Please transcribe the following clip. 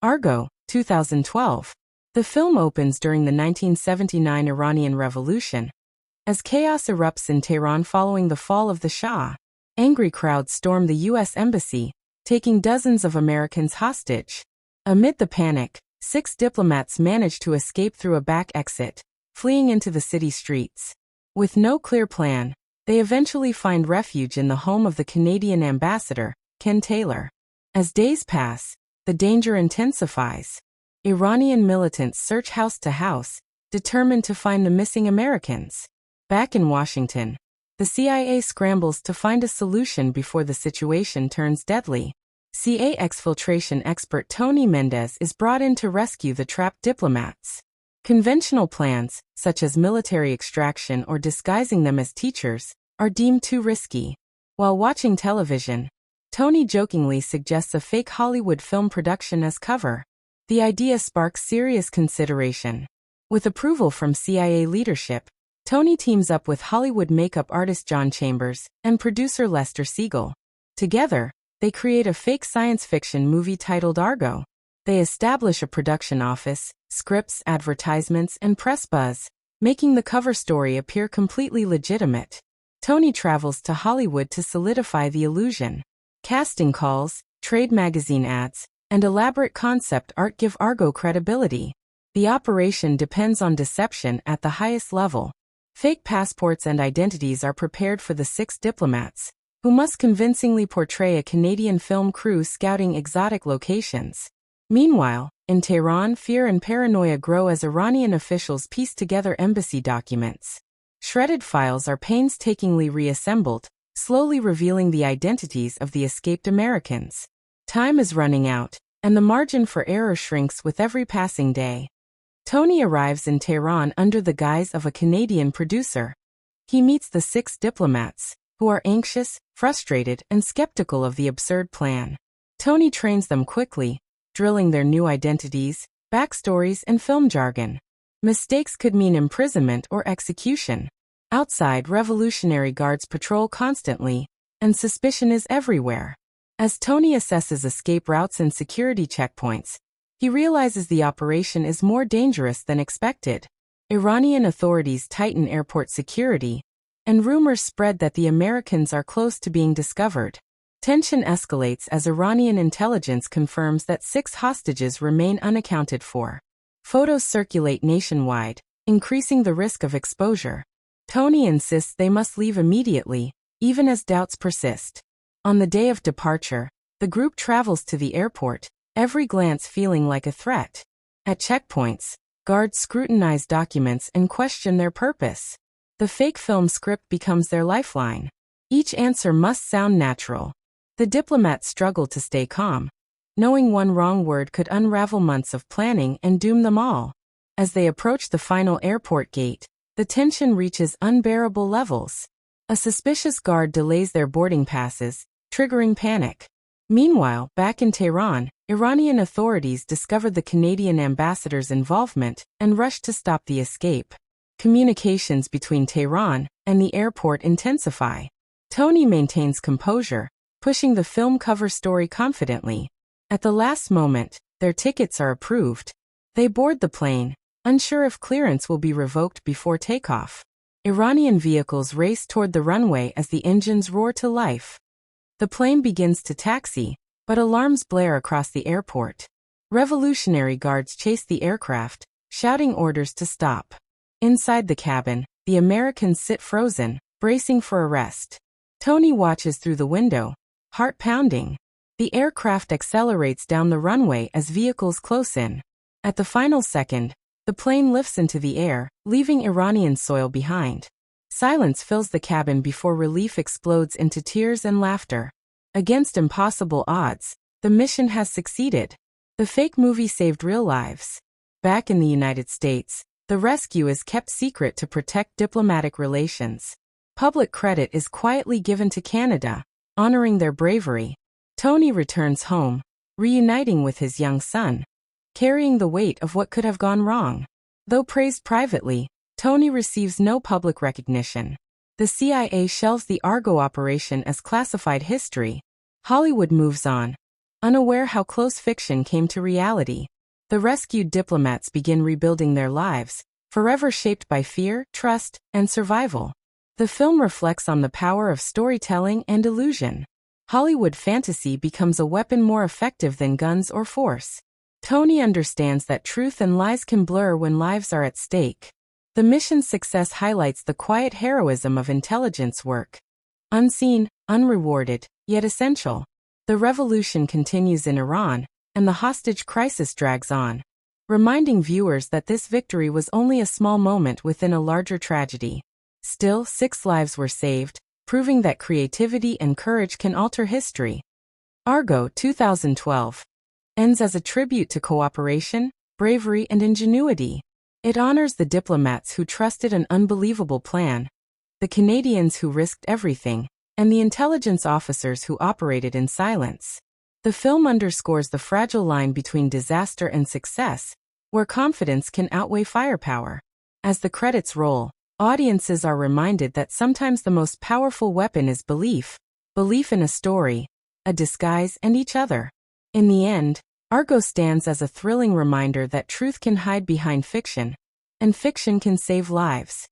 ARGO, 2012. The film opens during the 1979 Iranian Revolution. As chaos erupts in Tehran following the fall of the Shah, angry crowds storm the U.S. Embassy, taking dozens of Americans hostage. Amid the panic, 6 diplomats manage to escape through a back exit, fleeing into the city streets. With no clear plan, they eventually find refuge in the home of the Canadian ambassador, Ken Taylor. As days pass, the danger intensifies. Iranian militants search house to house, determined to find the missing Americans. Back in Washington, the CIA scrambles to find a solution before the situation turns deadly. CIA exfiltration expert Tony Mendez is brought in to rescue the trapped diplomats. Conventional plans, such as military extraction or disguising them as teachers, are deemed too risky. While watching television, Tony jokingly suggests a fake Hollywood film production as cover. The idea sparks serious consideration. With approval from CIA leadership, Tony teams up with Hollywood makeup artist John Chambers and producer Lester Siegel. Together, they create a fake science fiction movie titled ARGO. They establish a production office, scripts, advertisements, and press buzz, making the cover story appear completely legitimate. Tony travels to Hollywood to solidify the illusion. Casting calls, trade magazine ads, and elaborate concept art give ARGO credibility. The operation depends on deception at the highest level. Fake passports and identities are prepared for the 6 diplomats, who must convincingly portray a Canadian film crew scouting exotic locations. Meanwhile, in Tehran, fear and paranoia grow as Iranian officials piece together embassy documents. Shredded files are painstakingly reassembled, slowly revealing the identities of the escaped Americans. Time is running out, and the margin for error shrinks with every passing day. Tony arrives in Tehran under the guise of a Canadian producer. He meets the 6 diplomats, who are anxious, frustrated, and skeptical of the absurd plan. Tony trains them quickly, drilling their new identities, backstories, and film jargon. Mistakes could mean imprisonment or execution. Outside, Revolutionary Guards patrol constantly, and suspicion is everywhere. As Tony assesses escape routes and security checkpoints, he realizes the operation is more dangerous than expected. Iranian authorities tighten airport security, and rumors spread that the Americans are close to being discovered. Tension escalates as Iranian intelligence confirms that 6 hostages remain unaccounted for. Photos circulate nationwide, increasing the risk of exposure. Tony insists they must leave immediately, even as doubts persist. On the day of departure, the group travels to the airport, every glance feeling like a threat. At checkpoints, guards scrutinize documents and question their purpose. The fake film script becomes their lifeline. Each answer must sound natural. The diplomats struggle to stay calm, knowing one wrong word could unravel months of planning and doom them all. As they approach the final airport gate, the tension reaches unbearable levels. A suspicious guard delays their boarding passes, triggering panic. Meanwhile, back in Tehran, Iranian authorities discover the Canadian ambassador's involvement and rush to stop the escape. Communications between Tehran and the airport intensify. Tony maintains composure, pushing the film cover story confidently. At the last moment, their tickets are approved. They board the plane, unsure if clearance will be revoked before takeoff. Iranian vehicles race toward the runway as the engines roar to life. The plane begins to taxi, but alarms blare across the airport. Revolutionary Guards chase the aircraft, shouting orders to stop. Inside the cabin, the Americans sit frozen, bracing for arrest. Tony watches through the window, heart pounding. The aircraft accelerates down the runway as vehicles close in. At the final second, the plane lifts into the air, leaving Iranian soil behind. Silence fills the cabin before relief explodes into tears and laughter. Against impossible odds, the mission has succeeded. The fake movie saved real lives. Back in the United States, the rescue is kept secret to protect diplomatic relations. Public credit is quietly given to Canada, honoring their bravery. Tony returns home, reuniting with his young son, carrying the weight of what could have gone wrong. Though praised privately, Tony receives no public recognition. The CIA shelves the ARGO operation as classified history. Hollywood moves on, unaware how close fiction came to reality. The rescued diplomats begin rebuilding their lives, forever shaped by fear, trust, and survival. The film reflects on the power of storytelling and illusion. Hollywood fantasy becomes a weapon more effective than guns or force. Tony understands that truth and lies can blur when lives are at stake. The mission's success highlights the quiet heroism of intelligence work. Unseen, unrewarded, yet essential. The revolution continues in Iran, and the hostage crisis drags on, reminding viewers that this victory was only a small moment within a larger tragedy. Still, 6 lives were saved, proving that creativity and courage can alter history. ARGO 2012 ends as a tribute to cooperation, bravery, and ingenuity. It honors the diplomats who trusted an unbelievable plan, the Canadians who risked everything, and the intelligence officers who operated in silence. The film underscores the fragile line between disaster and success, where confidence can outweigh firepower. As the credits roll, audiences are reminded that sometimes the most powerful weapon is belief in a story, a disguise, and each other. In the end, ARGO stands as a thrilling reminder that truth can hide behind fiction, and fiction can save lives.